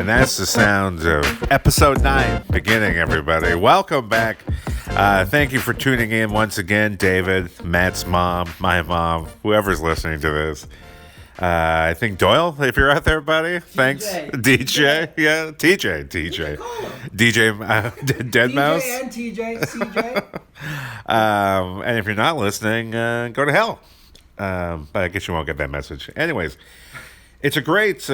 And that's the sound of episode 9 beginning, everybody. Welcome back. Thank you for tuning in once again, David, Matt's mom, my mom, whoever's listening to this. I think Doyle, if you're out there, buddy. Thanks. DJ. Yeah, TJ. DJ Dead Mouse. DJ and TJ, CJ. And if you're not listening, go to hell. But I guess you won't get that message. Anyways, it's a great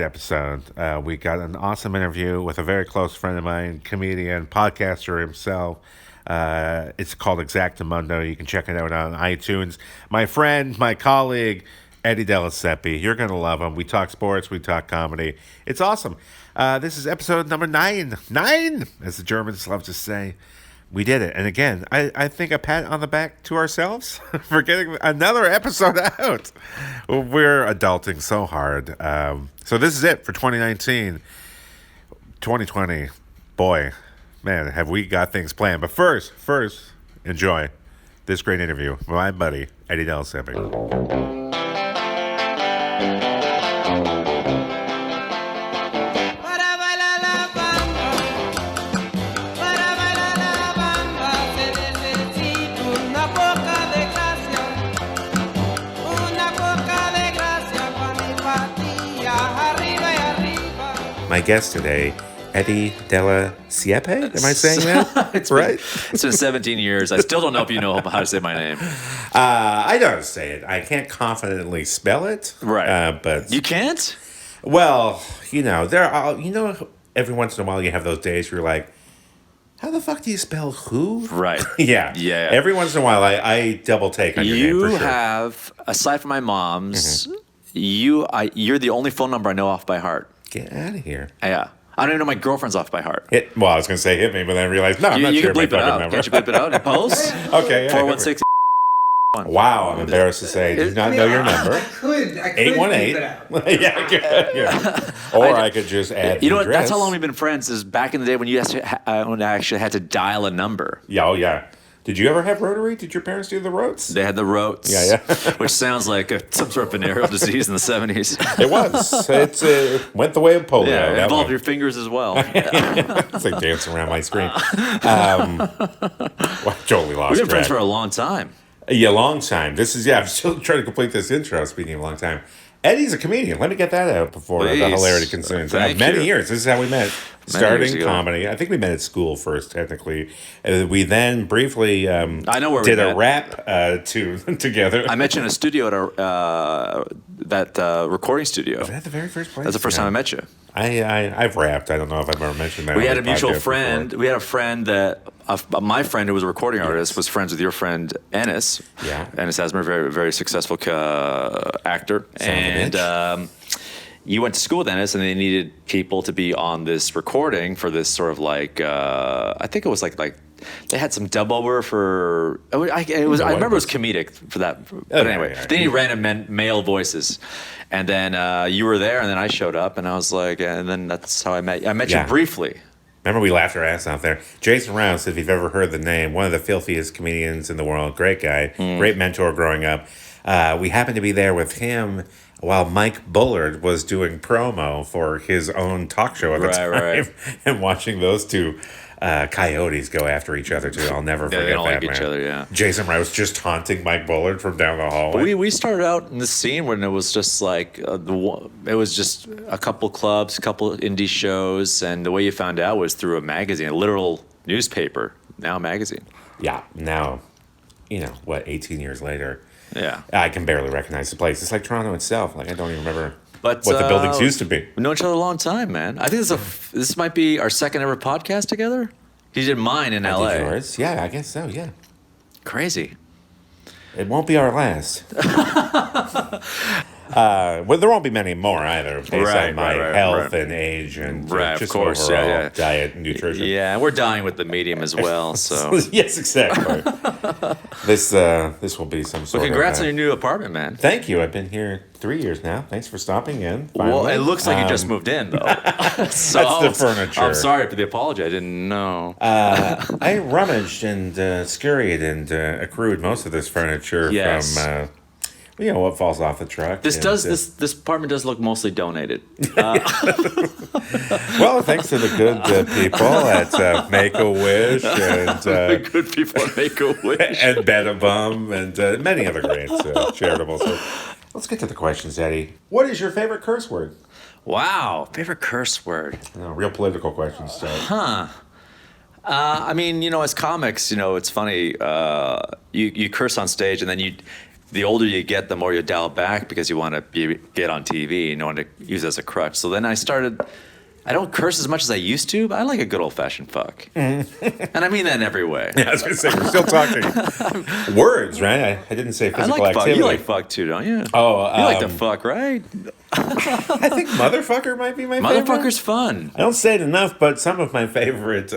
episode. We got an awesome interview with a very close friend of mine, comedian, podcaster himself. It's called Exactamundo. You can check it out on iTunes. My friend, my colleague, Eddie Delaseppe. You're going to love him. We talk sports. We talk comedy. It's awesome. This is episode number 9. 9, as the Germans love to say. We did it. And again, I think a pat on the back to ourselves for getting another episode out. We're adulting so hard. So this is it for 2019. 2020. Boy, man, have we got things planned. But first, enjoy this great interview with my buddy, Eddie Delaseppe. My guest today, Eddie Delaseppe. Am I saying that? It's right? It's been 17 years. I still don't know if you know how to say my name. I know how to say it. I can't confidently spell it. Right. But you can't? Well, every once in a while you have those days where you're like, how the fuck do you spell who? Right. Yeah. Yeah. Every once in a while I double take on your name for You sure. have, aside from my mom's, you're the only phone number I know off by heart. Get out of here. Yeah. I don't even know my girlfriend's off by heart. I was going to say hit me, but then I realized, no, I'm not you sure can bleep my it fucking out. number. Can't you bleep it out in post? Okay. Yeah, 416. Wow, I'm embarrassed to say, do not know your number. I could 818. bleep it out. Yeah, good. Yeah. Or I could just add You know what? address. That's how long we've been friends. Is back in the day when when I actually had to dial a number. Yeah, oh yeah. Did you ever have rotary? Did your parents do the rotes? They had the rotes. Yeah. Which sounds like some sort of venereal disease in the 70s. It was. It went the way of polio. Yeah, it that involved one. your fingers as well. It's like dancing around my screen. Totally lost We've been friends track. for a long time. Yeah, long time. I'm still trying to complete this intro, speaking of long time. Eddie's a comedian. Let me get that out before the Please. hilarity consumes. Thank Many you. years. This is how we met. Many years Starting ago. comedy. I think we met at school first, technically. We then briefly I know where we did a met. rap together. I met you in a studio at that recording studio. Was that the very first place? That's the first time I met you. I've rapped. I don't know if I've ever mentioned that. We on had a the mutual podcast friend. before. We had a friend that my friend who was a recording artist was friends with your friend Ennis. Yeah. Ennis Asmer, very very successful actor, Son of a and bitch. you went to school with Ennis, and they needed people to be on this recording for this sort of like I think it was like they had some dub over for I remember it was comedic for that, but anyway, yeah. they need random male voices. And then you were there, and then I showed up, and I was like, and then that's how I met you. I met Yeah. you briefly. Remember, we laughed our ass off there. Jason Rouse, if you've ever heard the name, one of the filthiest comedians in the world. Great guy. Great mentor growing up. We happened to be there with him while Mike Bullard was doing promo for his own talk show at the time. Right. And watching those two coyotes go after each other, too. I'll never Yeah, forget they don't that, like each man. other, yeah. Jason Rouse just taunting Mike Bullard from down the hallway. We started out in the scene when it was just like it was just a couple clubs, a couple indie shows, and the way you found out was through a magazine, a literal newspaper, now a magazine. Yeah, now, 18 years later, Yeah. I can barely recognize the place. It's like Toronto itself. Like, I don't even remember But what the buildings used to be. We've known each other a long time, man. I think this might be our second ever podcast together. You did mine in I LA. did yours. Yeah, I guess so, yeah. Crazy. It won't be our last. Well, there won't be many more either, based Right, on my right, health right. and age and Right, of just course, overall yeah. diet and nutrition. Yeah, and we're dying with the medium as well. So, Yes, exactly. This will be some sort well, congrats of... on your new apartment, man. Thank you. I've been here 3 years now. Thanks for stopping in. Well, finally. it looks like you just moved in, though. So That's the furniture. I'm sorry for the apology. I didn't know. I rummaged and scurried and accrued most of this furniture Yes. from You know what falls off the truck. This and, does this apartment does look mostly donated. Well, thanks to the good people at Make a Wish and Good people at Make a Wish. and Bed-A-Bum and many other great charitable. So let's get to the questions, Eddie. What is your favorite curse word? Wow, favorite curse word. Real political questions. So. I mean, as comics, it's funny. You curse on stage, and then the older you get, the more you dial back because you want to get on TV and you want to use it as a crutch. So then I don't curse as much as I used to, but I like a good old-fashioned fuck. And I mean that in every way. Yeah, I was going to say, we're still talking words, right? I didn't say I physical like fuck. activity. You like fuck too, don't you? Oh, you like to fuck, right? I think motherfucker might be my favorite. Motherfucker's fun. I don't say it enough, but some of my favorite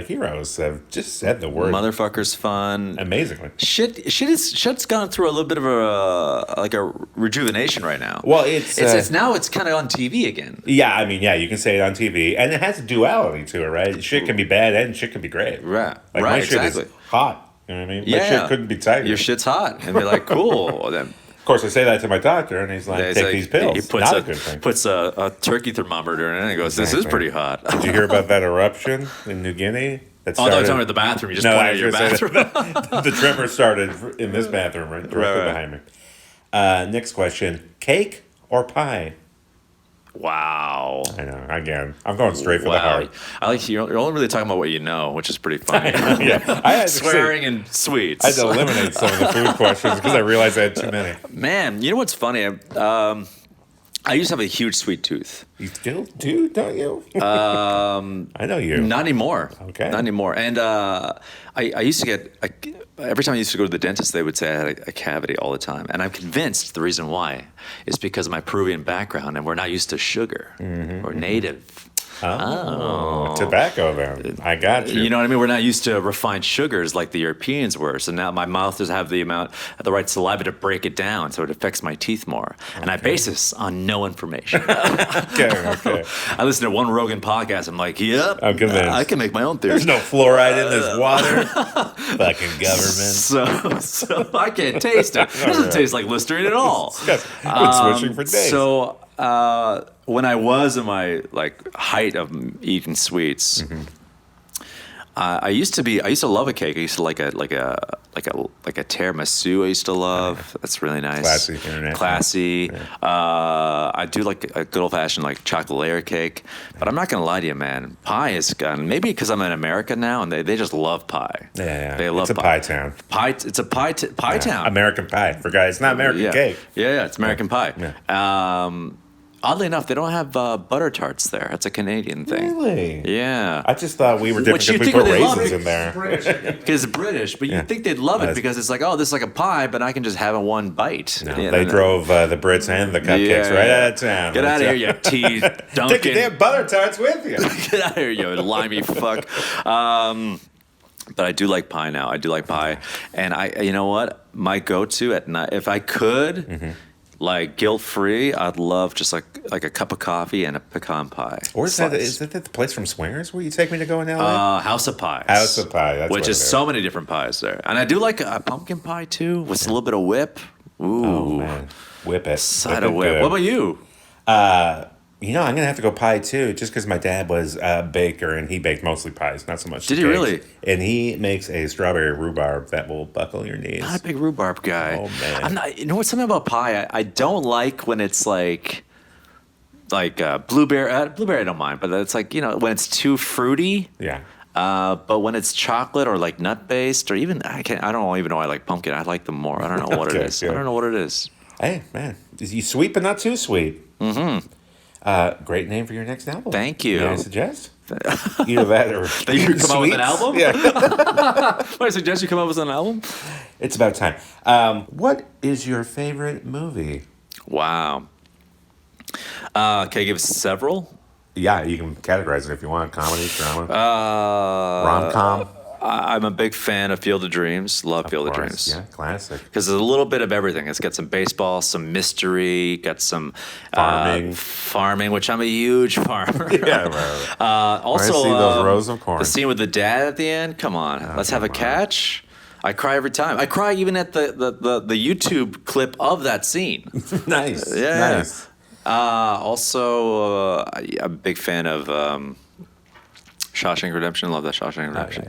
heroes have just said the word Motherfucker's fun. amazingly. Shit's gone through a little bit of a rejuvenation right now. Well, it's now it's kind of on TV again. yeah. I mean, yeah, you can say it on TV, and it has a duality to it, right? Shit can be bad and shit can be great. Right, Like right, my shit exactly. is hot. You know what I mean? My Yeah, shit couldn't be tighter. Your shit's hot, and they're like, cool. Then Of course, I say that to my doctor, and he's like, he's "Take like- these pills." He Not a good thing. puts a turkey thermometer in it, and he goes, "This is Exactly. pretty hot." Did you hear about that eruption in New Guinea? That Oh, no, I'm talking about the bathroom. You just pointed I at was your gonna say bathroom. that the tremor started in this bathroom, right behind me. Next question: cake or pie? Wow. I know. Again, I'm going straight for the Wow. heart. I like you're only really talking about what you know, which is pretty funny. Yeah, I had to Swearing and sweets. I had to eliminate some of the food questions because I realized I had too many. Man, you know what's funny? I used to have a huge sweet tooth. You still do, don't you? I know you. Not anymore. Okay. Not anymore. And I used to get every time I used to go to the dentist, they would say I had a cavity all the time, and I'm convinced the reason why is because of my Peruvian background, and we're not used to sugar. We're native. Tobacco then. I got you. You know what I mean? We're not used to refined sugars like the Europeans were. So now my mouth doesn't have the right saliva to break it down, so it affects my teeth more. And I base this on no information. Okay. I listen to one Rogan podcast. I'm like, yep, I'm convinced. I can make my own There's theories. no fluoride in this water. Fucking government. So I can't taste it. It doesn't taste like Listerine at all. I've been switching for days. So when I was in my height of eating sweets, I used to love a cake. I used to like a tiramisu. I used to love. That's really nice. Classy, international. Classy. I do like a good old fashioned chocolate layer cake. But I'm not gonna lie to you, man. Pie is gone. Maybe because I'm in America now and they just love pie. Yeah. They love it's a pie town. Pie. It's a pie town. American pie. For guys, it's not American cake. Yeah, it's American pie. Yeah. Oddly enough, they don't have butter tarts there. That's a Canadian thing. Really? Yeah. I just thought we were different Which you because we think put they love raisins it. in there. British. Because it's British, but Yeah. you'd think they'd love it Nice. because it's like, oh, this is like a pie, but I can just have it one bite. No, You they know? drove the Brits and the cupcakes right out of town. Get out of here, you tea Take your Duncan. damn butter tarts with you. Get out of here, you limey fuck. But I do like pie now. I do like pie, and you know what? My go-to at night, if I could, guilt-free, I'd love just like a cup of coffee and a pecan pie. Or is that Slice. the place from Swingers where you take me to go in LA? House of Pies. House of Pie, that's which what is it is. so many different pies there, and I do like a pumpkin pie too, with a little bit of whip. Ooh, Oh, man. Whip it. side Whip of it whip. good. What about you? I'm going to have to go pie too, just because my dad was a baker and he baked mostly pies, not so much Did he cakes. really? And he makes a strawberry rhubarb that will buckle your knees. Not a big rhubarb guy. Oh, man. I'm not. You know what's something about pie? I don't like when it's like blueberry. Blueberry I don't mind, but it's when it's too fruity. Yeah. But when it's chocolate or nut based or even I don't even know I like pumpkin. I like them more. I don't know what it Okay, is. good. I don't know what it is. Hey, man. You sweet, but not too sweet. Mm-hmm. Great name for your next album. Thank you. May I suggest? Either that or That you come out with an album? Yeah. I suggest you come up with an album. It's about time. What is your favorite movie? Wow. Can I give several? Yeah, you can categorize it if you want. Comedy, drama, Uh, rom-com. I'm a big fan of Field of Dreams. Love Field of course. Dreams. Yeah, classic. Because there's a little bit of everything. It's got some baseball, some mystery, got some farming, which I'm a huge farmer. Yeah, right. Also, I see those rows of corn. the scene with the dad at the end. Come on, let's have a come on. catch. I cry every time. I cry even at the YouTube clip of that scene. Nice. Yeah. Nice. Also, I'm a big fan of Shawshank Redemption. Love that Shawshank Redemption.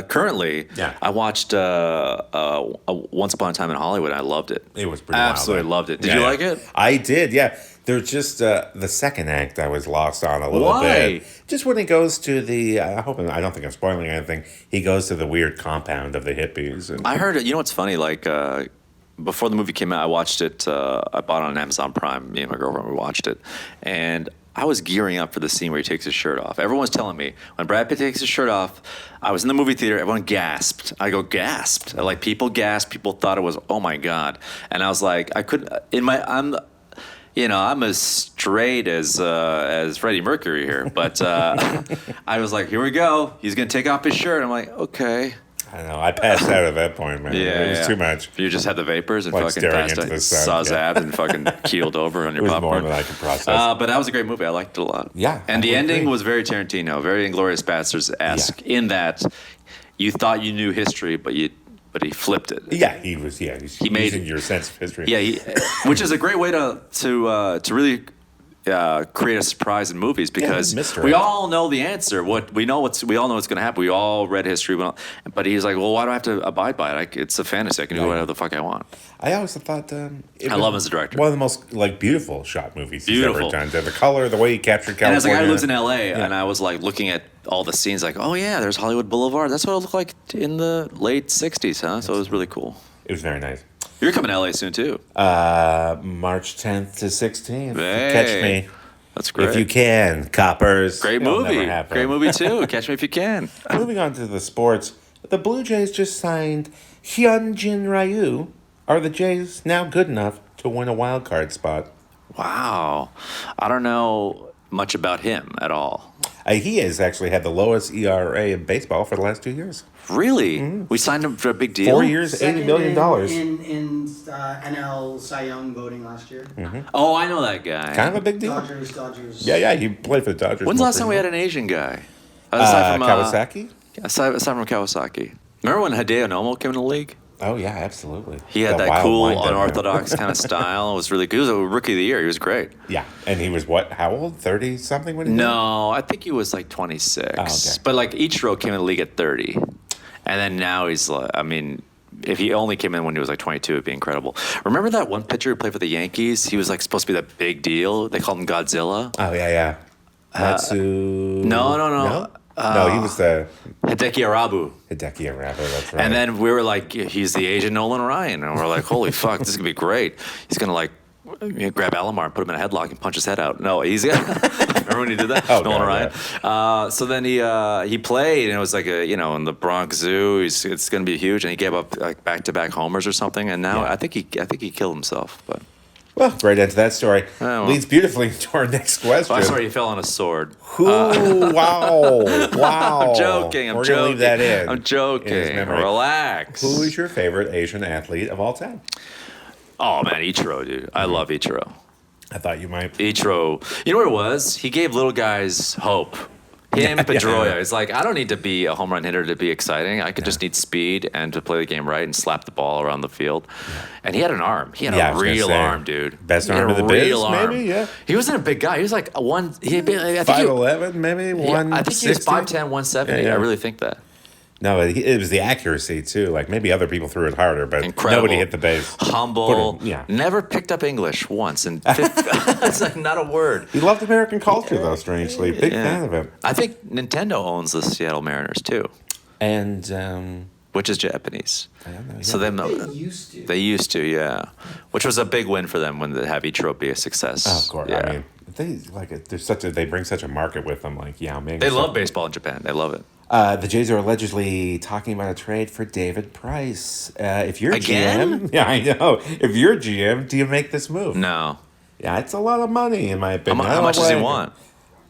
Currently, Yeah. I watched Once Upon a Time in Hollywood. I loved it. It was pretty Absolutely wild. loved it. Did you like it? I did, yeah. There's just the second act I was lost on a little Why? bit. Just when he goes to the, I don't think I'm spoiling anything. He goes to the weird compound of the hippies. And I heard it. You know what's funny? Like before the movie came out, I watched it. I bought it on Amazon Prime. Me and my girlfriend, we watched it, and I was gearing up for the scene where he takes his shirt off. Everyone was telling me when Brad Pitt takes his shirt off. I was in the movie theater. Everyone gasped. I go gasped. Like people gasped. People thought it was oh my god. And I was like, I couldn't. I'm as straight as Freddie Mercury here, but I was like, here we go. He's gonna take off his shirt. I'm like, okay. I don't know. I passed out at that point, man. It was too much. You just had the vapors and Like fucking staring passed into out, the sun, saw yeah. zapped and fucking keeled over on your It was popcorn. more than I could process. But that was a great movie. I liked it a lot. Yeah, And I the would ending agree. was very Tarantino, very Inglourious Basterds-esque in that you thought you knew history, but he flipped it. Yeah, he's He made- using your sense of history. Yeah, which is a great way to really create a surprise in movies because mystery. we all know the answer. We all know what's going to happen. We all read history, but he's like, well, why do I have to abide by it? It's a fantasy. I can do whatever the fuck I want. I always thought I love him as a director. One of the most beautiful shot movies Beautiful. he's ever done. The color, the way he captured California. And as a guy who lives in LA, and I was like looking at all the scenes, like, oh yeah, there's Hollywood Boulevard. That's what it looked like in the late '60s, huh? So it was really cool. It was very nice. You're coming to LA soon too. March 10th to 16th. Hey, Catch me That's great. if you can, coppers. Great It'll never movie. happen. Great movie too. Catch me if you can. Moving on to the sports, the Blue Jays just signed Hyunjin Ryu. Are the Jays now good enough to win a wild card spot? Wow. I don't know much about him at all. He has actually had the lowest ERA in baseball for the last 2 years. Really? We signed him for a big deal? 4 years, $80 million. in NL Cy Young voting last year. Oh, I know that guy. Kind of a big deal. Dodgers. Yeah, he played for the Dodgers. When's the last time we had an Asian guy? Kawasaki? Aside from Kawasaki. Remember when Hideo Nomo came in the league? Oh, yeah, absolutely. He had that wild cool, wind-up, man. unorthodox kind of style. It was really good. He was a rookie of the year. He was great. Yeah, and he was what? How old? 30-something when he did? No, I think he was like 26. Oh, okay. But like Ichiro came in the league at 30. And then now he's like, I mean, if he only came in when he was like 22, it'd be incredible. Remember that one pitcher who played for the Yankees? He was like supposed to be that big deal. They called him Godzilla. Oh, yeah. Matsu... No. No, he was the Hideki Arabu. Hideki Arabu, that's right. And then we were like, he's the Asian Nolan Ryan. And we're like, holy fuck, this is going to be great. He's going to like grab Alomar and put him in a headlock and punch his head out. No, he's remember when he did that? Oh, Nolan God, Ryan. So then he played and it was like in the Bronx Zoo. It's going to be huge. And he gave up like back-to-back homers or something. And now Yeah. I think he killed himself. But Well, right into that story. Oh, well. Leads beautifully to our next question. oh, sorry, he fell on a sword. Wow. I'm joking. We're going to leave that in. I'm in his joking. memory. Relax. Who is your favorite Asian athlete of all time? Oh man, Ichiro, dude. I love Ichiro. I thought you might. Ichiro, you know what it was? He gave little guys hope. Him, Pedroia. yeah. It's like, I don't need to be a home run hitter to be exciting. I could just need speed and to play the game right and slap the ball around the field. And he had an arm. He had Yeah, I a was gonna real say, arm, dude. best He had arm a in the biz, real arm. maybe, yeah. He wasn't a big guy. He was like I think 5'11", maybe? 160? I think he was 5'10", 170. Yeah. I really think that. No, it was the accuracy, too. Like, maybe other people threw it harder, but Incredible. nobody hit the base. Humble. Put him- yeah. Never picked up English once. And it's like not a word. He loved American culture, though, strangely. Big fan of it. I think Nintendo owns the Seattle Mariners, too. And, Which is Japanese. I don't know. So them They used to. they used to, yeah, which was a big win for them when they have Ichiro be a success. Oh, of course. yeah. I mean, they bring such a market with them, like Yao Ming. They love baseball in Japan. They love it. The Jays are allegedly talking about a trade for David Price. If you're Again? GM, yeah, I know. If you're GM, do you make this move? No, Yeah, it's a lot of money, in my opinion. how much does he want?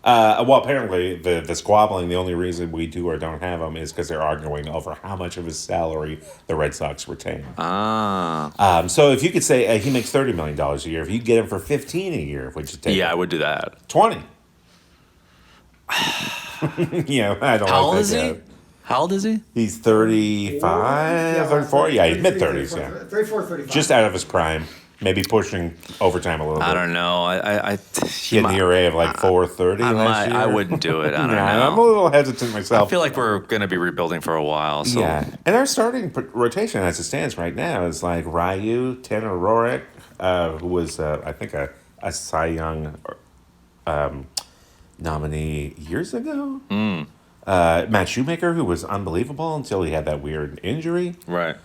Well, apparently, the squabbling, the only reason we do or don't have him is because they're arguing over how much of his salary the Red Sox retain. So if you could say he makes $30 million a year, if you get him for $15 a year, would you take Yeah, I it? would do that. 20. Yeah, I don't How like old is that he? yet. How old is he? He's 35, 34. Yeah, he's mid-30s, yeah. 34, 35. Just out of his prime. Maybe pushing overtime a little bit. I don't know. He had an ERA of like 4.30 last year. I wouldn't do it. I don't know. I'm a little hesitant myself. I feel like we're going to be rebuilding for a while. So. Yeah, and our starting rotation as it stands right now is like Ryu, Tanner Roark, who was I think a Cy Young nominee years ago. Matt Shoemaker, who was unbelievable until he had that weird injury, Right.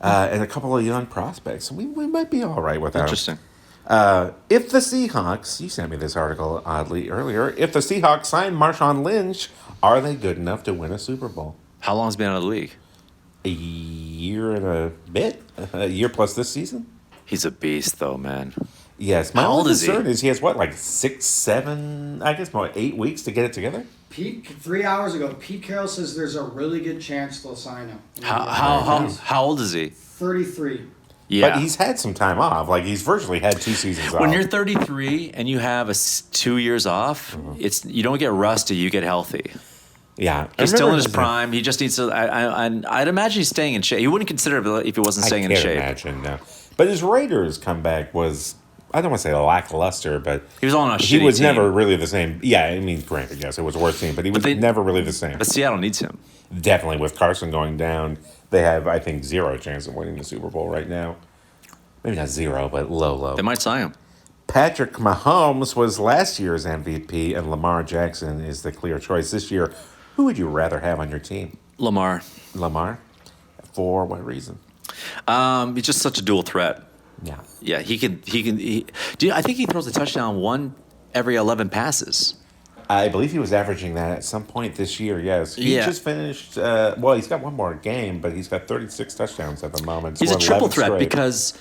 and a couple of young prospects. We might be all right without. Interesting. If the Seahawks, you sent me this article oddly earlier, if the Seahawks sign Marshawn Lynch, are they good enough to win a Super Bowl? How long's he been out of the league? A year and a bit? A year plus this season? He's a beast, though, man. Yes. My How old only is he? concern is he has what, like 6, 7, I guess more 8 weeks to get it together? Pete, 3 hours ago, Pete Carroll says there's a really good chance they'll sign him. How old is he? 33. Yeah. But he's had some time off. Like he's virtually had 2 seasons off. When you're 33 and you have 2 years off, it's you don't get rusty, you get healthy. Yeah. He's still in his prime. He just needs to. I'd imagine he's staying in shape. He wouldn't consider it if he wasn't staying in I can't shape. imagine, no. But his Raiders comeback was, I don't want to say lackluster, but He was on a he shitty was team. never really the same. Yeah, I mean, granted, yes, it was a worse team, but he was never really the same. But Seattle needs him. Definitely, with Carson going down, they have, I think, 0 chance of winning the Super Bowl right now. Maybe not 0, but low. They might sign him. Patrick Mahomes was last year's MVP, and Lamar Jackson is the clear choice this year. Who would you rather have on your team? Lamar. Lamar? For what reason? He's just such a dual threat. Yeah. Yeah, I think he throws a touchdown one every 11 passes. I believe he was averaging that at some point this year, yes. He Yeah. just finished, well, he's got one more game, but he's got 36 touchdowns at the moment. He's a Scored triple 11 threat straight. because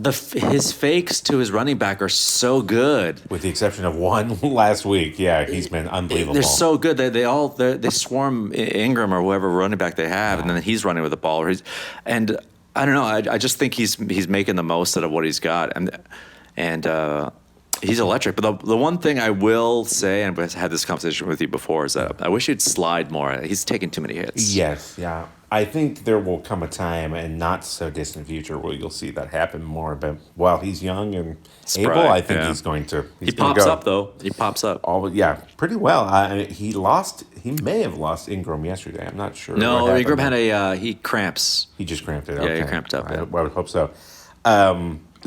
his fakes to his running back are so good. With the exception of one last week, yeah, he's been unbelievable. They're so good. They swarm Ingram or whoever running back they have, and then he's running with the ball. And I don't know. I just think he's making the most out of what he's got, and he's electric. But the one thing I will say, and I've had this conversation with you before, is that I wish he'd slide more. He's taking too many hits. Yes, yeah. I think there will come a time, and not so distant future, where you'll see that happen more. But while he's young and Spry, able, I think yeah. he's going to. He He's gonna pops go up though. He pops up. Yeah, pretty well. He may have lost Ingram yesterday. I'm not sure. No, what happened. Ingram had he cramps. He just cramped it. Yeah, Okay. he cramped up, I yeah. would hope so.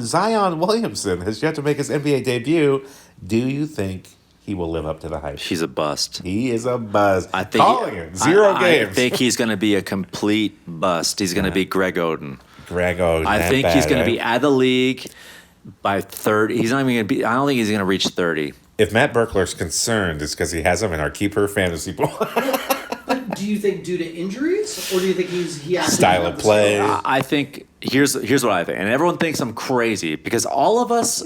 Zion Williamson has yet to make his NBA debut. Do you think he will live up to the hype? He's a bust. He is a buzz. I think Calling it 0 games. I think he's going to be a complete bust. He's going to be Greg Oden. Greg Oden. I that think he's bad, going to eh? be out of the league by 30. He's not even going to be. I don't think he's going to reach 30. If Matt Berkler's concerned, it's because he has him in our keeper fantasy pool. But do you think due to injuries, or do you think he actually Style have of the play. skill? I think here's what I think, and everyone thinks I'm crazy because all of us.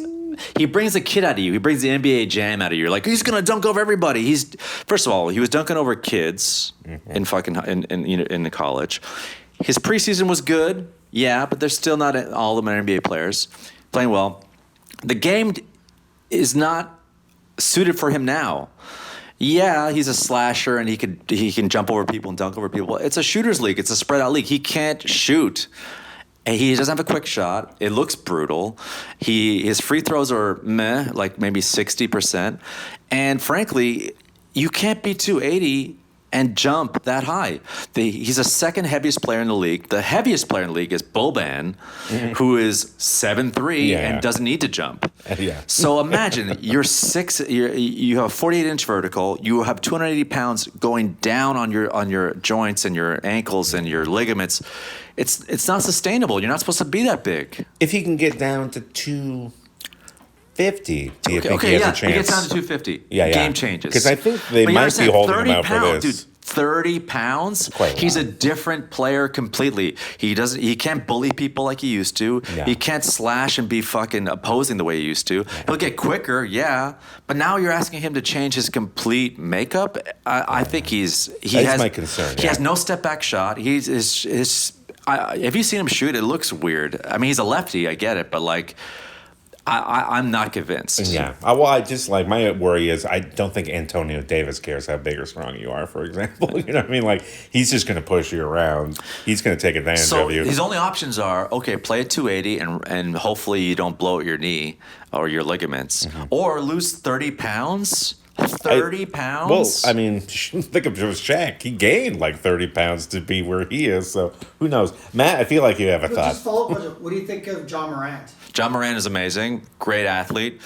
He brings the kid out of you. He brings the NBA jam out of you. You're like, he's gonna dunk over everybody. He's first of all, he was dunking over kids in fucking in the college. His preseason was good, yeah, but they're still not all of them are NBA players playing well. The game is not suited for him now. Yeah, he's a slasher and he can jump over people and dunk over people. It's a shooters league. It's a spread out league. He can't shoot. And he doesn't have a quick shot. It looks brutal. His free throws are meh, like maybe 60%. And frankly, you can't be 280 and jump that high. He's the second heaviest player in the league. The heaviest player in the league is Boban, who is 7'3" Yeah. and doesn't need to jump. Yeah. So imagine you have a 48-inch vertical. You have 280 pounds going down on your joints and your ankles and your ligaments. It's not sustainable. You're not supposed to be that big. If he can get down to 250, do you think he has a chance? He gets down to 250. Yeah. Game changes. Because I think they But you might be understand, holding him 30 out for pounds, this. Dude, 30 pounds. Quite a He's a lot. different player completely. He can't bully people like he used to. Yeah. He can't slash and be fucking opposing the way he used to. He'll get quicker, yeah. But now you're asking him to change his complete makeup. I think he has my concern, He yeah. has no step back shot. Have you seen him shoot? It looks weird. I mean, he's a lefty. I get it, but like, I'm not convinced. Yeah. Well, I just like my worry is I don't think Antonio Davis cares how big or strong you are. For example, you know what I mean? Like he's just going to push you around. He's going to take advantage So of you. his only options are okay, play at 280 and hopefully you don't blow out your knee or your ligaments, or lose 30 pounds. 30 pounds. Well, I mean, think of Shaq. He gained like 30 pounds to be where he is. So who knows, Matt? I feel like you have a thought. Just follow up. What do you think of John Morant? John Moran is amazing, great athlete.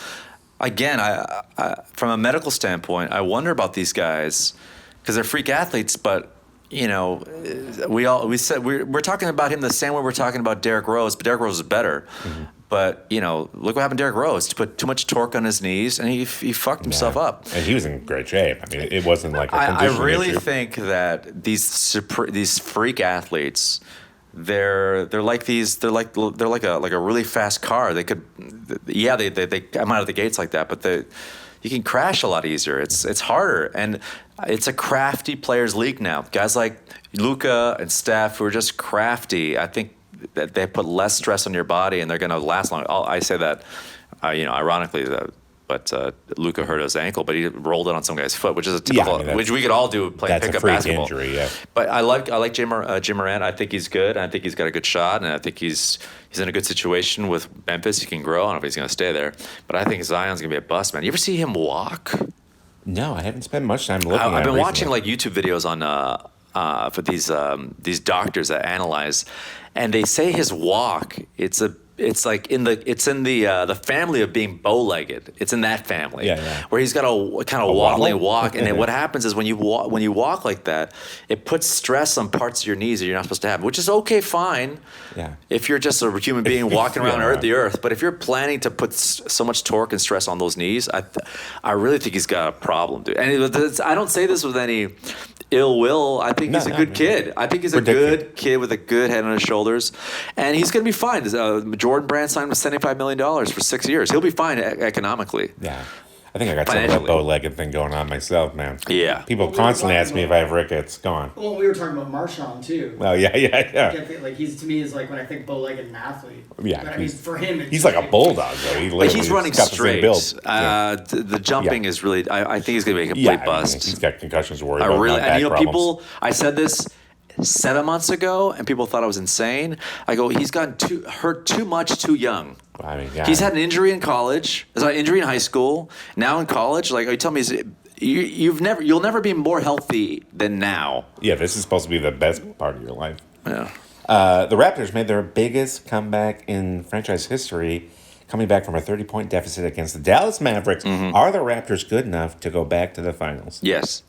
Again, I from a medical standpoint, I wonder about these guys because they're freak athletes. But you know, we're talking about him the same way we're talking about Derrick Rose, but Derrick Rose is better. But you know, look what happened to Derrick Rose. He put too much torque on his knees, and he fucked himself up. And he was in great shape. I mean, it wasn't like a I conditioning really issue. think that these freak athletes, they're like a really fast car. They could, they come out of the gates like that, but you can crash a lot easier. It's harder, and it's a crafty players league now. Guys like Luka and Steph who are just crafty. I think that they put less stress on your body, and they're going to last longer. I say that, ironically, but Luka hurt his ankle, but he rolled it on some guy's foot, which is a typical, which we could all do playing That's a pickup freak basketball. injury, yeah. But I like Jim Morant. I think he's good. I think he's got a good shot, and I think he's in a good situation with Memphis. He can grow. I don't know if he's going to stay there, but I think Zion's going to be a bust, man. You ever see him walk? No, I haven't spent much time looking at it I've been recently. watching like YouTube videos on for these doctors that analyze, and they say his walk. It's like in the family of being bow-legged. It's in that family, where he's got a kind of waddling walk. And then what happens is when you walk like that, it puts stress on parts of your knees that you're not supposed to have, which is okay, fine. Yeah. If you're just a human being walking around the earth, but if you're planning to put so much torque and stress on those knees, I really think he's got a problem, dude. And I don't say this with any ill will. I think he's a good kid. I think he's a good kid with a good head on his shoulders, and he's going to be fine. Jordan Brand signed him $75 million for 6 years. He'll be fine economically. Yeah. I think I got some of that bow-legged thing going on myself, man. Yeah. People constantly ask me if I have rickets. Go on. Well, we were talking about Marshawn too. Oh, yeah. Like he's to me is like when I think bow-legged and athlete. Yeah. But I mean, for him, he's like a bulldog, though. But he's running got the same straight. build. The jumping is really. I think he's going to be a complete bust. He's got concussions to worry about. Not back problems. People. I said this 7 months ago, and people thought I was insane. I go, he's gotten hurt too much too young. I mean, yeah. He's had an injury in college. There's an injury in high school. Now in college, like, are you telling me you'll never be more healthy than now? Yeah, this is supposed to be the best part of your life. Yeah. The Raptors made their biggest comeback in franchise history, coming back from a 30-point deficit against the Dallas Mavericks. Mm-hmm. Are the Raptors good enough to go back to the finals? Yes,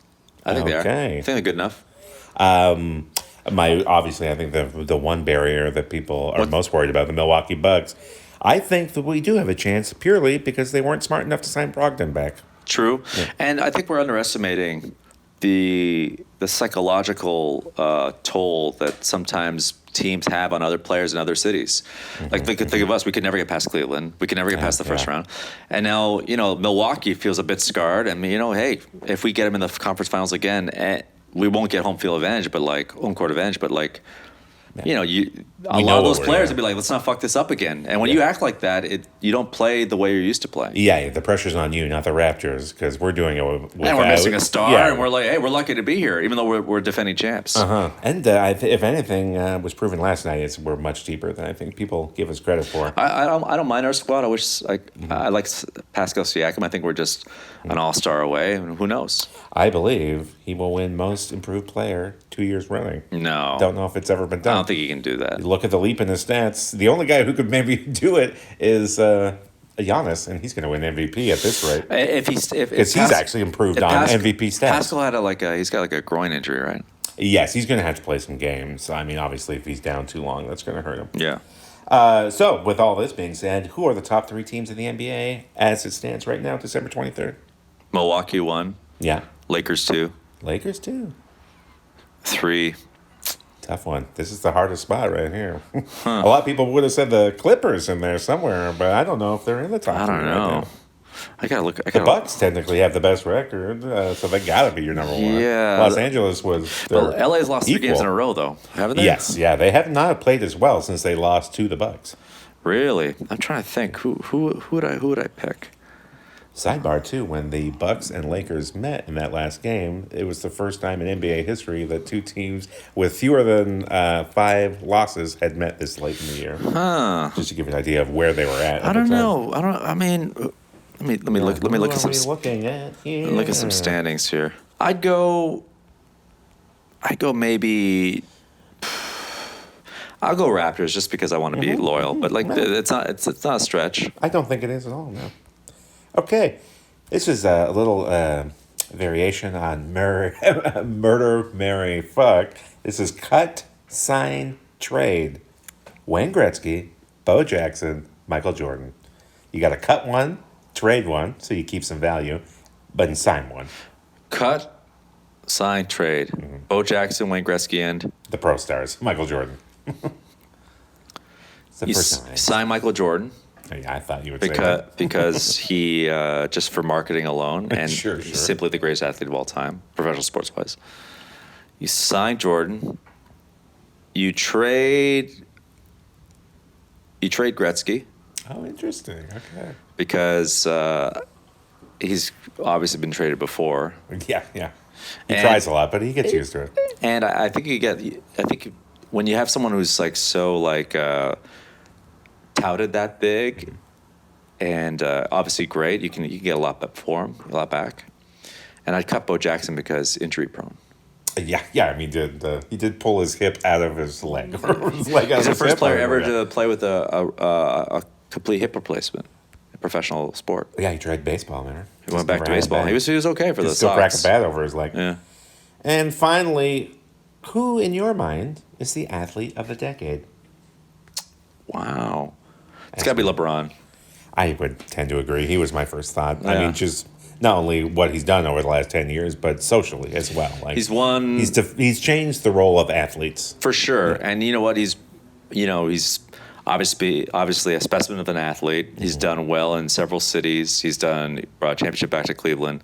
I think they are. I think they're good enough. Obviously, I think the one barrier that people are most worried about, the Milwaukee Bucks. I think that we do have a chance purely because they weren't smart enough to sign Brogdon back. True, and I think we're underestimating the psychological toll that sometimes teams have on other players in other cities. Like think of us, we could never get past Cleveland. We could never get past the first round. And now, Milwaukee feels a bit scarred. I mean, hey, if we get them in the conference finals again, we won't get home court advantage, but a lot of those players would be like, let's not fuck this up again. And when you act like that, you don't play the way you're used to playing. Yeah, the pressure's on you, not the Raptors, because we're doing it without. And we're missing a star, and we're like, hey, we're lucky to be here, even though we're defending champs. And if anything was proven last night, we're much deeper than I think people give us credit for. I don't mind our squad. I wish I like Pascal Siakam. I think we're just an all-star away. And who knows? I believe he will win Most Improved Player 2 years running. No, don't know if it's ever been done. I don't think he can do that. Look at the leap in his stats. The only guy who could maybe do it is Giannis, and he's going to win MVP at this rate. Because he's actually improved on MVP stats. Pascal had he's got a groin injury, right? Yes, he's going to have to play some games. I mean, obviously, if he's down too long, that's going to hurt him. Yeah. So, with all this being said, who are the top 3 teams in the NBA as it stands right now, December 23rd? Milwaukee 1. Yeah. Lakers 2. Lakers 2. 3. Tough one. This is the hardest spot right here. A lot of people would have said the Clippers in there somewhere, but I don't know if they're in the top. I don't know. Right, I gotta look. The Bucks technically have the best record, so they gotta be your number one. Yeah. Los Angeles was. Well, LA's lost 3 games in a row, though, haven't they? Yes, yeah, they have not played as well since they lost to the Bucks. Really? I'm trying to think. Who would I pick? Sidebar too, when the Bucks and Lakers met in that last game, it was the first time in NBA history that two teams with fewer than 5 losses had met this late in the year. Huh. Just to give you an idea of where they were at. I don't know. I mean, let me look. Let me look at some. Looking at? Yeah. Look at some standings here. I'd go maybe. I'll go Raptors just because I want to be loyal, but like it's not a stretch. I don't think it is at all. No. Okay, this is a little variation on murder, marry, fuck. This is cut, sign, trade. Wayne Gretzky, Bo Jackson, Michael Jordan. You got to cut one, trade one, so you keep some value, but then sign one. Cut, sign, trade. Bo Jackson, Wayne Gretzky, and The Pro Stars, Michael Jordan. It's the you first time. sign Michael Jordan. Yeah, I thought you would say that. because he just for marketing alone, and Sure. he's simply the greatest athlete of all time, professional sports wise. You sign Jordan. You trade Gretzky Oh, interesting. Okay. because he's obviously been traded before, Yeah. He And- tries a lot, but he gets used to it. and I think when you have someone who's like so like touted that big, and obviously great, you can get a lot back for him, a lot back. And I'd cut Bo Jackson because injury prone. Yeah. I mean, he did pull his hip out of his leg. Or his leg out He's of the his first hip, player or ever whatever. to play with a complete hip replacement, a professional sport. Yeah, he tried baseball, man. He went back to baseball. He was okay for the still crack a Sox. bat over his leg. Yeah. And finally, who in your mind is the athlete of the decade? Wow. It's got to be LeBron. I would tend to agree. He was my first thought. I Yeah. mean, just not only what he's done over the last 10 years, but socially as well. Like He's won He's changed the role of athletes. for sure. And you know what? He's obviously a specimen of an athlete. He's done well in several cities. He's brought a championship back to Cleveland.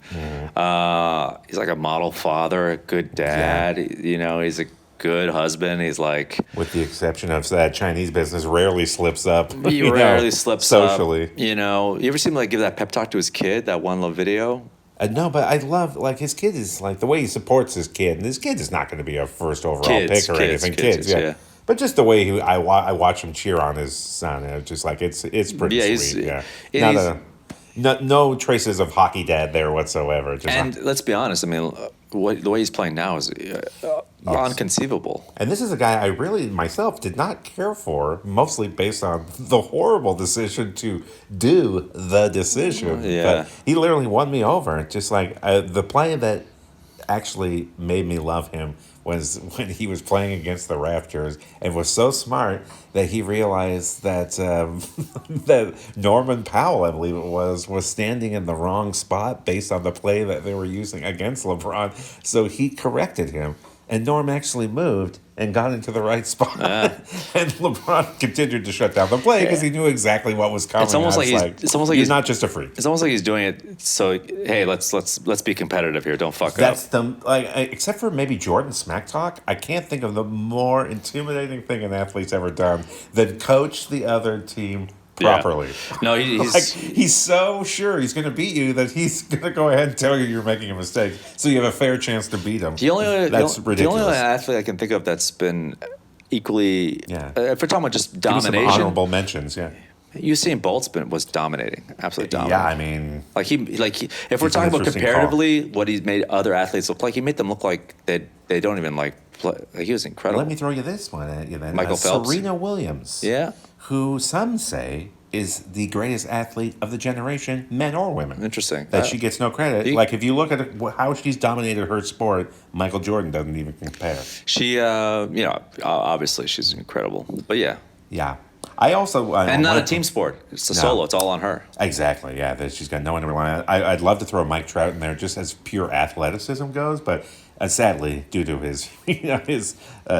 He's like a model father, a good dad. He's a good husband. He's like With the exception of that Chinese business, rarely slips up. he rarely slips socially. up. You ever see him like give that pep talk to his kid? That one little video. No, but I love like his kid is like the way he supports his kid, and his kid is not going to be a first overall pick or anything. Kids, yeah. But just the way I watch him cheer on his son, it's just like it's pretty Yeah, sweet. Yeah, he's- no traces of hockey dad there whatsoever. Just And let's be honest. I mean, the way he's playing now is unconceivable. And this is a guy I really myself did not care for, mostly based on the horrible decision to do the decision. Yeah. But he literally won me over. Just like the play that actually made me love him was when he was playing against the Raptors and was so smart that he realized that that Norman Powell, I believe it was standing in the wrong spot based on the play that they were using against LeBron. So he corrected him. And Norm actually moved and got into the right spot. And LeBron continued to shut down the play because he knew exactly what was coming. It's almost like he's not just a freak. It's almost like he's doing it so hey, let's be competitive here. Don't fuck That's up. Except for maybe Jordan smack talk, I can't think of the more intimidating thing an athlete's ever done than coach the other team properly. Yeah. No, he's Like, he's so sure he's going to beat you that he's going to go ahead and tell you you're making a mistake, so you have a fair chance to beat him. That's ridiculous. The only athlete I can think of that's been equally. Yeah. If we're talking about just Give me some domination, honorable mentions, yeah. Usain Bolt's was dominating, absolutely dominating. Yeah, I mean, if we're He's talking an about interesting comparatively, what he's made other athletes look like, he made them look like they don't even like play. Like, he was incredible. let me throw you this one at you then. Michael Phelps. Serena Williams. Yeah. Who some say is the greatest athlete of the generation, men or women. Interesting. That she gets no credit. You- Like, if you look at how she's dominated her sport, Michael Jordan doesn't even compare. She, obviously she's incredible, but yeah, Yeah. I also... and not a team sport. It's a solo. It's all on her. Exactly, yeah. That she's got no one to rely on. I'd love to throw Mike Trout in there just as pure athleticism goes, but sadly, due to his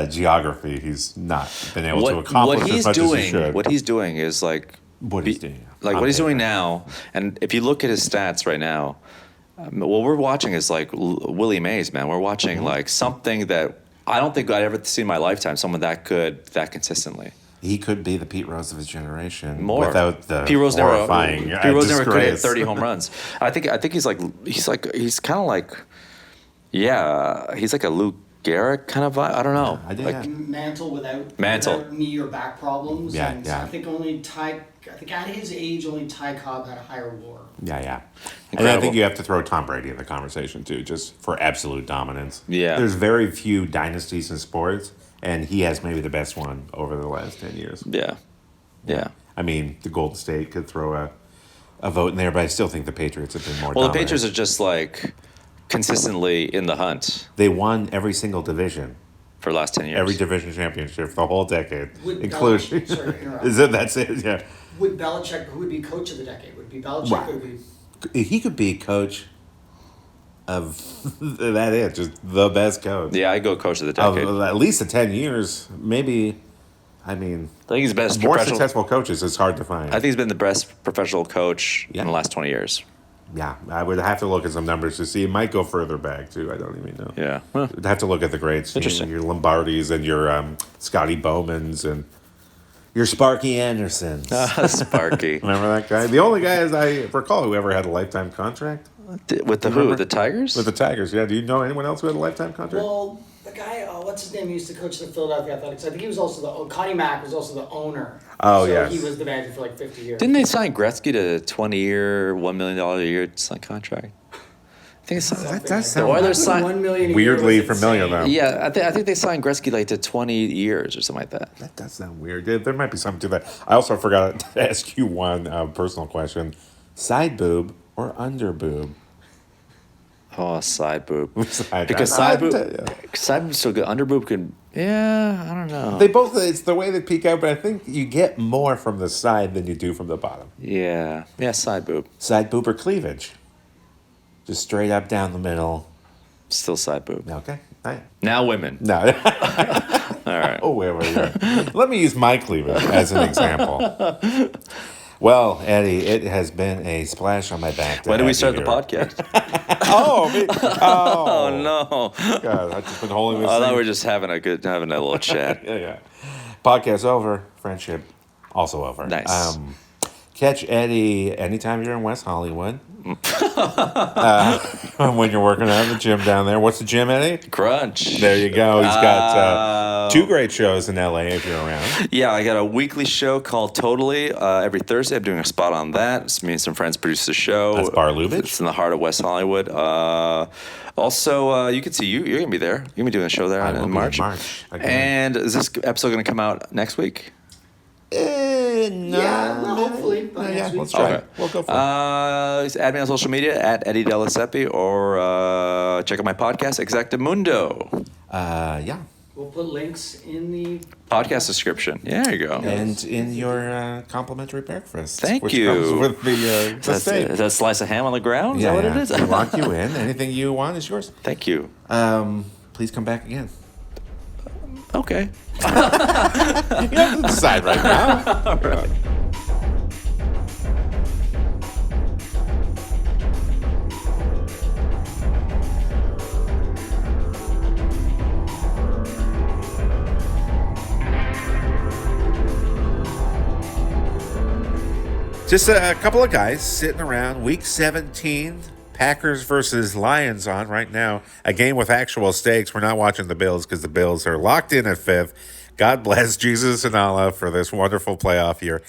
geography, he's not been able to accomplish as much as he should. What he's doing is like What he's doing, like on what he's doing paper. now. And if you look at his stats right now, what we're watching is like Willie Mays, man. We're watching Mm-hmm. like something that I don't think I'd ever see in my lifetime. Someone that good, that consistently. He could be the Pete Rose of his generation More without the Pete Rose horrifying never. Pete Rose never could hit disgrace. 30 home runs. I think he's kind of like, yeah, he's like a Lou Gehrig kind of vibe. I don't know. I do, like yeah. Mantle without Mantle. knee or back problems. Yeah, and yeah. I think at his age, only Ty Cobb had a higher WAR. Yeah. And I Incredible. think you have to throw Tom Brady in the conversation too, just for absolute dominance. Yeah. There's very few dynasties in sports, and he has maybe the best one over the last 10 years. Yeah. I mean, the Golden State could throw a vote in there, but I still think the Patriots have been more Well, the dominant. Patriots are just like consistently in the hunt They won every single division, for the last 10 years. every division championship for the whole decade, Would including. Belichick- sorry to interrupt. Is it? That's it. Yeah. Would Belichick, who would be coach of the decade? Would it be Belichick Wow. or would it be He could be coach of that. Is just the best coach Yeah, I go coach of the of decade. at least the 10 years. Maybe. I mean, I think he's the best more professional. successful coaches is hard to find. I think he's been the best professional coach Yeah. in the last 20 years. Yeah, I would have to look at some numbers to see. It might go further back too. I don't even know. Yeah. Huh. I'd have to look at the greats. Interesting. Your Lombardis and your Scotty Bowmans and your Sparky Andersons. Sparky. Remember that guy? The only guy, as I recall, who ever had a lifetime contract With the who? Remember? The Tigers? with the Tigers. Yeah. Do you know anyone else who had a lifetime contract? Well, the guy, what's his name? He used to coach the Philadelphia Athletics. I think he was also Connie Mack was also the owner. Oh, so yes. he was the manager for like 50 years. Didn't they sign Gretzky to a 20-year, $1 million a year contract? I think it's that does The sound Oilers signed. $1 million a year weirdly was familiar, insane. though. Yeah, I think they signed Gretzky like to 20 years or something like that. That does sound weird. There might be something to that. I also forgot to ask you one personal question: side boob or under boob? Oh, side boob. Side- Because I- side boob, yeah. side boob's so good. Under boob could, yeah, I don't know. They both. It's the way they peek out, but I think you get more from the side than you do from the bottom. Yeah, side boob. Side boob or cleavage? Just straight up down the middle. Still side boob. Okay. All right. Now women. No. All right. Oh, wait. Let me use my cleavage as an example. Well, Eddie, it has been a splash on my back. When do we have you start the here. podcast? Oh, No. God, I've just been holding this I thought thing. we were just having a little chat. Yeah. Podcast over. Friendship also over. Nice. Catch Eddie anytime you're in West Hollywood. When you're working out at the gym down there. What's the gym, Eddie? Crunch. There you go. He's got two great shows in LA if you're around. Yeah, I got a weekly show called Totally every Thursday. I'm doing a spot on that. It's me and some friends produce the show. That's Bar Lubitsch? It's in the heart of West Hollywood. Also, you can see you're going to be there. You're going to be doing a show there I will be in in March. March, again. And is this episode going to come out next week? No. Yeah, well, hopefully by next Yeah, week. let's try. Okay. We'll go for it. Just add me on social media at Eddie Delasepi or check out my podcast, Exactamundo. Yeah. We'll put links in the Podcast description. Yeah, there you go. And in your complimentary breakfast. Thank which you. comes with the That's steak. a slice of ham on the ground? Is Yeah, that what it is? We lock you in. Anything you want is yours. Thank you. Please come back again. Okay. You don't have to decide right now. Just a couple of guys sitting around. Week 17, Packers versus Lions on right now. A game with actual stakes. We're not watching the Bills because the Bills are locked in at 5th. God bless Jesus and Allah for this wonderful playoff year.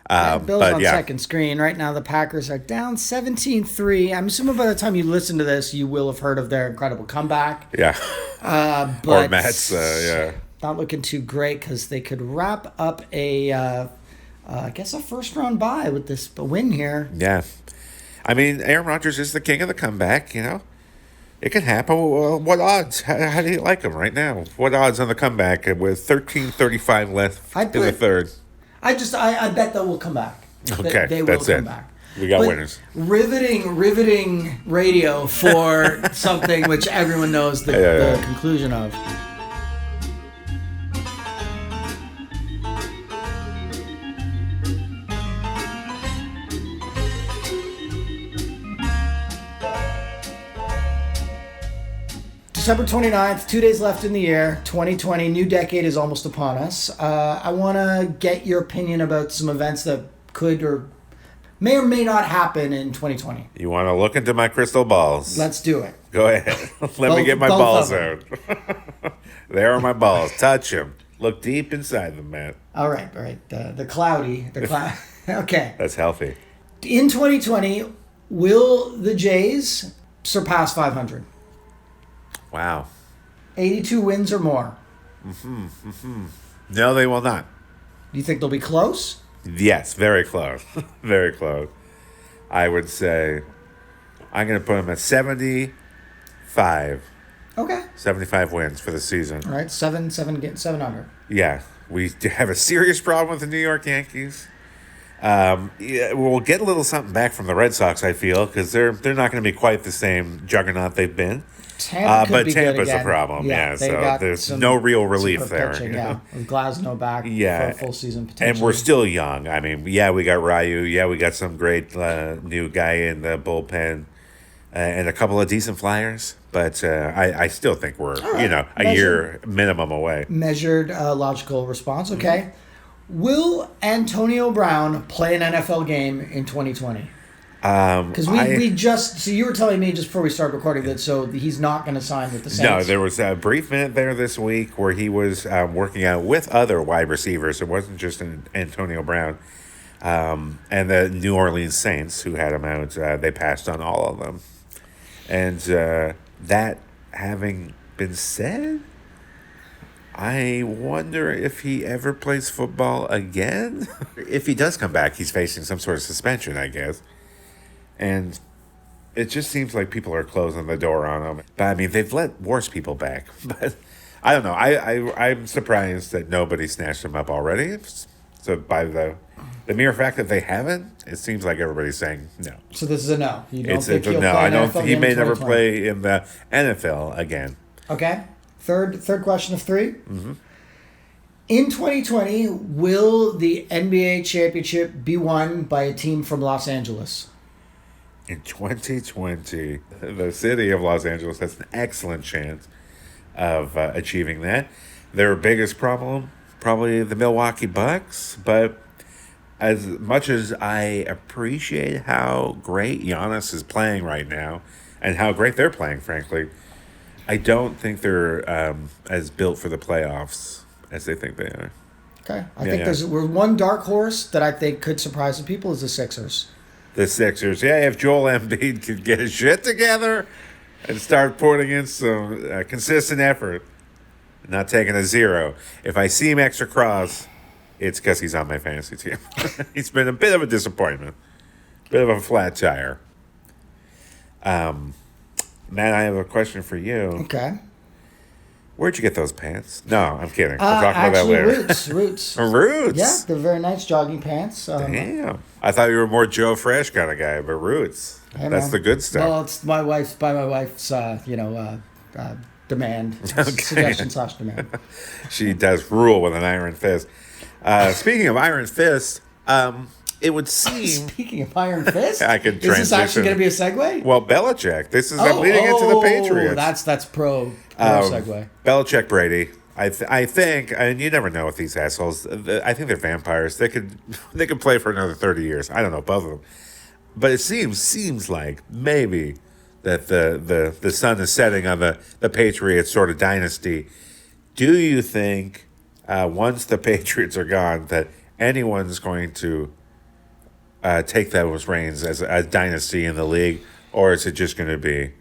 Bills but on yeah. second screen. Right now, the Packers are down 17-3. I'm assuming by the time you listen to this, you will have heard of their incredible comeback. Yeah. But Or Matt's, yeah. not looking too great because they could wrap up I guess a first-round bye with this win here. Yeah. I mean, Aaron Rodgers is the king of the comeback, you know. It can happen. What odds? How do you like him right now? What odds on the comeback with 13:35 left I'd in the put- third? I bet that will come back. Okay, they will that's come it. back. We got But winners. Riveting radio for something which everyone knows the conclusion of. December 29th, 2 days left in the year, 2020, new decade is almost upon us. I want to get your opinion about some events that could or may not happen in 2020. You want to look into my crystal balls? Let's do it. Go ahead. Let me get my both balls of out. There are my balls. Touch them. Look deep inside them, man. All right. The cloudy. Okay. That's healthy. In 2020, will the Jays surpass 500? Wow. 82 wins or more. No, they will not. Do you think they'll be close? Yes, very close. Very close. I would say I'm going to put them at 75. Okay. 75 wins for the season. All right. 7 under. Yeah. We have a serious problem with the New York Yankees. Yeah, we'll get a little something back from the Red Sox, I feel, because they're not going to be quite the same juggernaut they've been. Tampa could But be good Tampa's again. a problem, yeah. they So got there's some no real relief superb there. pitching, you know? yeah. With Glasnow back Yeah. for a full season potentially. And we're still young. I mean, yeah, we got Ryu. Yeah, we got some great new guy in the bullpen, and a couple of decent flyers. But I still think we're right. a year minimum away. Measured, logical response. Okay. Will Antonio Brown play an NFL game in 2020? Because we just, so you were telling me just before we started recording that, so he's not going to sign with the Saints. No, there was a brief minute there this week where he was working out with other wide receivers. It wasn't just Antonio Brown. And the New Orleans Saints, who had him out, they passed on all of them. And that having been said, I wonder if he ever plays football again. If he does come back, he's facing some sort of suspension, I guess. And it just seems like people are closing the door on him. But I mean, they've let worse people back. But I don't know. I'm surprised that nobody snatched him up already. So by the mere fact that they haven't, it seems like everybody's saying no. So this is a no. You don't It's think he'll no. play I an don't. NFL He game may in never 2020? play in the NFL again. Okay. Third question of 3. Mm-hmm. In 2020, will the NBA championship be won by a team from Los Angeles? In 2020, the city of Los Angeles has an excellent chance of achieving that. Their biggest problem, probably the Milwaukee Bucks. But as much as I appreciate how great Giannis is playing right now, and how great they're playing, frankly, I don't think they're as built for the playoffs as they think they are. Okay. I think there's one dark horse that I think could surprise some people is the Sixers. The Sixers, yeah, if Joel Embiid could get his shit together and start putting in some consistent effort, not taking a 0. If I see him extra cross, it's because he's on my fantasy team. He's been a bit of a disappointment, bit of a flat tire. Matt, I have a question for you. Okay. Where'd you get those pants? No, I'm kidding. We'll talk about that Actually, later. Roots. Roots? Yeah, they're very nice jogging pants. Damn. I thought you were more Joe Fresh kind of guy, but Roots. Hey, That's man. the good stuff. Well, it's my wife's demand. Suggestion/demand. She does rule with an iron fist. Speaking of iron fist, it would seem... Speaking of Iron Fist, I could is this transition. actually going to be a segue? Well, Belichick. I'm leading into the Patriots. That's pro segue. Belichick, Brady. I think, and you never know with these assholes. I think they're vampires. They could play for another 30 years. I don't know, both of them. But it seems like maybe that the sun is setting on the Patriots sort of dynasty. Do you think once the Patriots are gone that anyone's going to take those reins as a dynasty in the league, or is it just going to be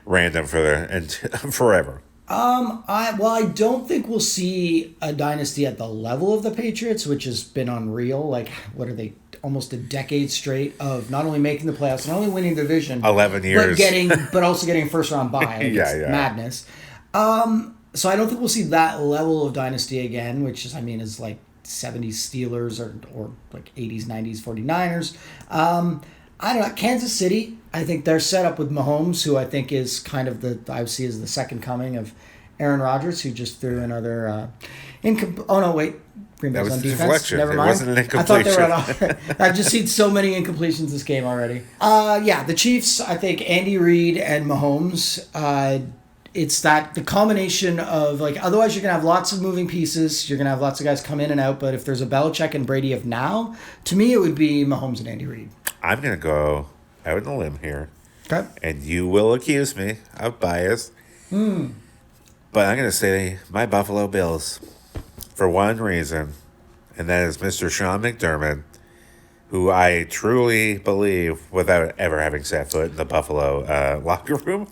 random forever? I don't think we'll see a dynasty at the level of the Patriots, which has been unreal. Like, what are they? Almost a decade straight of not only making the playoffs, not only winning the division, 11 years, but also getting a first round bye. Like, Yeah. It's madness. So I don't think we'll see that level of dynasty again, which is like 70s Steelers or like 80s, 90s 49ers. I don't know. Kansas City, I think they're set up with Mahomes, who I think is kind of I see as the second coming of Aaron Rodgers, who just threw another Green Bay's was on a defense. deflection. Never It mind. wasn't an I thought they were incompletion. I've just seen so many incompletions this game already. The Chiefs, I think Andy Reid and Mahomes, it's that the combination of like, otherwise you're gonna have lots of moving pieces. You're gonna have lots of guys come in and out. But if there's a Belichick and Brady of now, to me it would be Mahomes and Andy Reid. I'm going to go out on a limb here, Okay. and you will accuse me of bias. But I'm going to say my Buffalo Bills for one reason, and that is Mr. Sean McDermott, who I truly believe, without ever having set foot in the Buffalo locker room,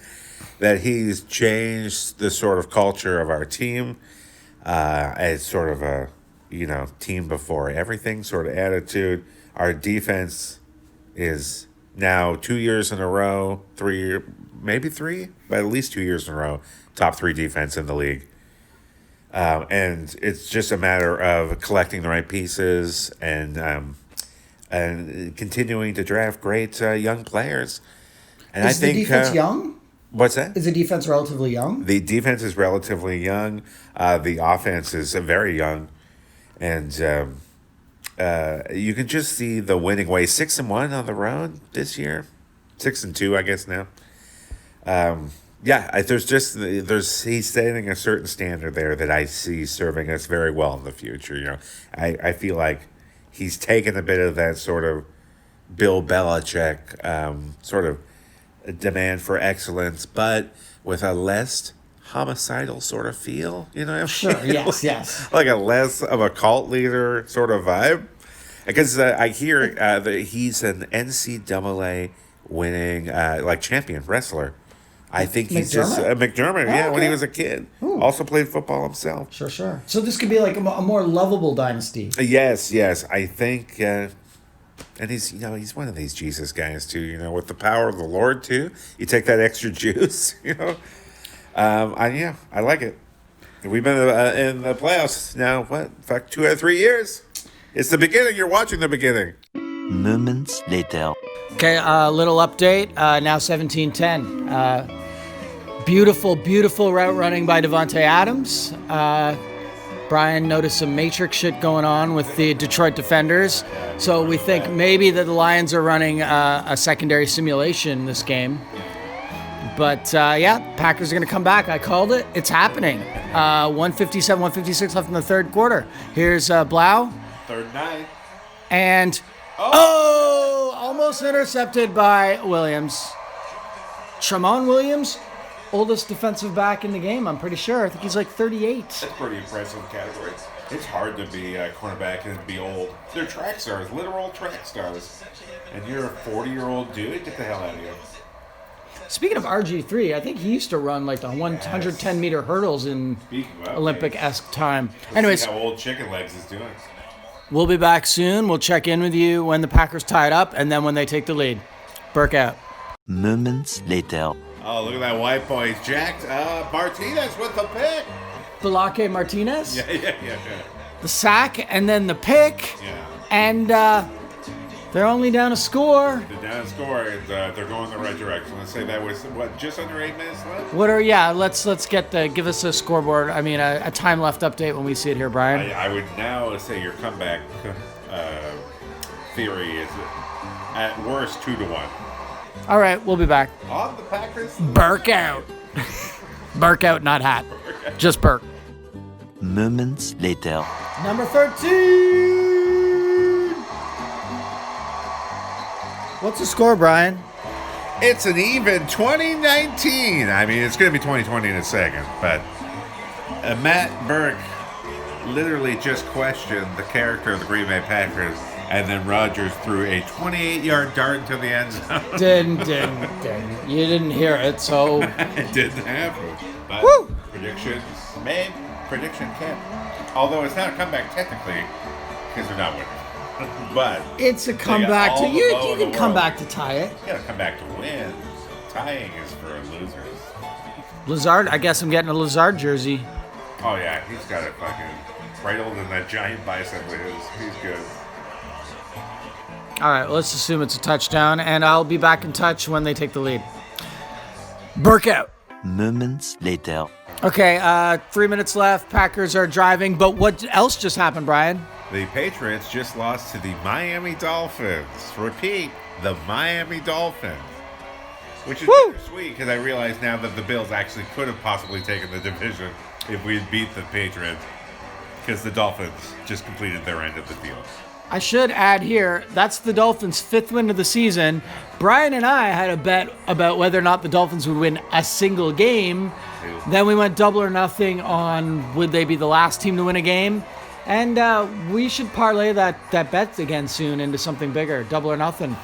that he's changed the sort of culture of our team as sort of a, team before everything sort of attitude. Our defense is now 2 years in a row, maybe three, but at least 2 years in a row, top 3 defense in the league. And it's just a matter of collecting the right pieces and continuing to draft great young players. And Is the defense young? What's that? Is the defense relatively young? The defense is relatively young. The offense is very young, and you can just see the winning way. 6-1 on the road this year, 6-2, I guess now. He's setting a certain standard there that I see serving us very well in the future. I feel like he's taken a bit of that sort of Bill Belichick sort of demand for excellence, but with a less homicidal sort of feel, Sure. Yes. Like a less of a cult leader sort of vibe. Because I hear that he's an NCAA winning champion wrestler. I think he's just McDermott. Oh, when he okay. was a kid, Ooh. also played football himself. Sure. So this could be like a more lovable dynasty. Yes. I think. And he's one of these Jesus guys too, with the power of the Lord too. You take that extra juice, I like it. We've been in the playoffs now, 2 out of 3 years? It's the beginning. You're watching the beginning. Moments later. Okay, little update. Now 17-10. Beautiful route running by Devontae Adams. Brian noticed some matrix shit going on with the Detroit defenders. So we think maybe that the Lions are running a secondary simulation this game. But Packers are going to come back. I called it. It's happening. 157, 156 left in the third quarter. Here's Blau. Third night. And, almost intercepted by Williams. Tramon Williams, oldest defensive back in the game, I'm pretty sure. I think he's like 38. That's pretty impressive category. It's hard to be a cornerback and be old. They're track stars, literal track stars. And you're a 40-year-old dude? Get the hell out of here. Speaking of RG3, I think he used to run like the 110-meter hurdles in Olympic-esque time. Anyways, see how old Chicken Legs is doing. We'll be back soon. We'll check in with you when the Packers tie it up and then when they take the lead. Burke out. Moments later. Oh, look at that white boy. He's jacked. Martinez with the pick. Delake Martinez. Yeah. The sack and then the pick. Yeah. And they're only down a score. They're down a score. And, they're going in the right direction. Let's say that was, just under 8 minutes left? Let's give us a scoreboard. I mean, a time left update when we see it here, Brian. I would now say your comeback theory is at worst 2-1. All right, we'll be back. On the Packers. Burke out. Burke out, not hat. Just Burke. Moments later. Number 13. What's the score, Brian? It's an even 2019. I mean, it's going to be 2020 in a second, but Matt Burke literally just questioned the character of the Green Bay Packers, and then Rodgers threw a 28-yard dart into the end zone. Didn't. You didn't hear it, so. It didn't happen. But predictions made, prediction kept. Although it's not a comeback technically, because they're not winning. But it's a comeback to you. You can come back to tie it. You gotta come back to win. Tying is for losers. Lazard, I guess I'm getting a Lazard jersey. Oh yeah, he's got it fucking cradled in that giant bicep of his. He's good. All right, well, let's assume it's a touchdown, and I'll be back in touch when they take the lead. Burke out. Moments later. Okay, 3 minutes left. Packers are driving, but what else just happened, Brian? The Patriots just lost to the Miami Dolphins. Repeat, the Miami Dolphins. Which is Woo! sweet because I realize now that the Bills actually could have possibly taken the division if we had beat the Patriots because the Dolphins just completed their end of the deal. I should add here, that's the Dolphins' 5th win of the season. Brian and I had a bet about whether or not the Dolphins would win a single game. Then we went double or nothing on would they be the last team to win a game. And we should parlay that bet again soon into something bigger, double or nothing.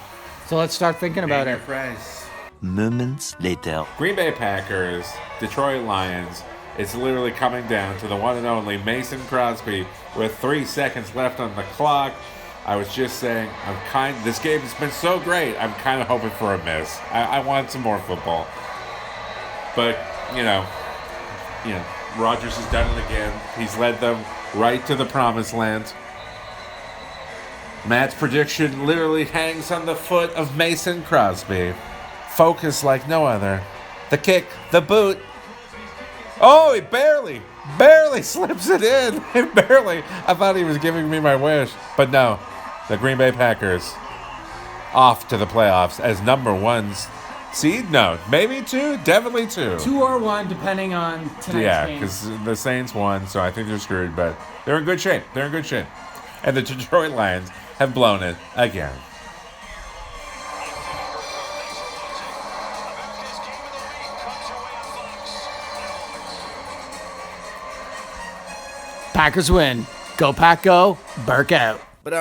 So let's start thinking about it. Moments later. Green Bay Packers, Detroit Lions. It's literally coming down to the one and only Mason Crosby with 3 seconds left on the clock. I was just saying, this game has been so great, I'm kind of hoping for a miss. I want some more football. But, Rodgers has done it again. He's led them right to the promised land. Matt's prediction literally hangs on the foot of Mason Crosby. Focus like no other. The kick, the boot. Oh, he barely slips it in. Barely. I thought he was giving me my wish. But no, the Green Bay Packers off to the playoffs as number 1 seed. No, maybe 2, definitely 2. 2 or 1, depending on tonight's game. Yeah, because the Saints won, so I think they're screwed. But they're in good shape. And the Detroit Lions have blown it again. Packers win. Go Pack Go. Burke out. But you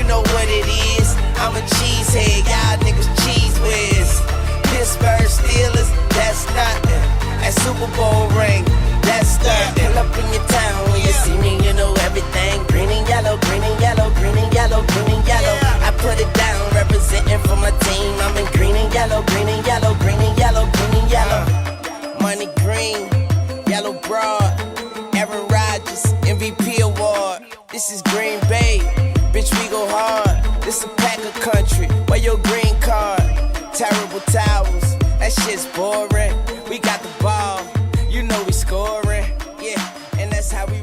know what it is. I'm a cheesehead, y'all niggas cheese whiz. Pittsburgh Steelers, that's nothing. That Super Bowl ring, that's nothing. Pull up in your town when you see me, you know everything. Green and yellow, green and yellow, green and yellow, green and yellow. I put it down, representing for my team. I'm in green and yellow, green and yellow, green and yellow, green and yellow. Money green, yellow broad. Aaron Rodgers, MVP award. This is Green Bay, bitch, we go hard. This a Packer country, where your green card? Terrible towels, that shit's boring. We got the ball, you know we scoring. Yeah, and that's how we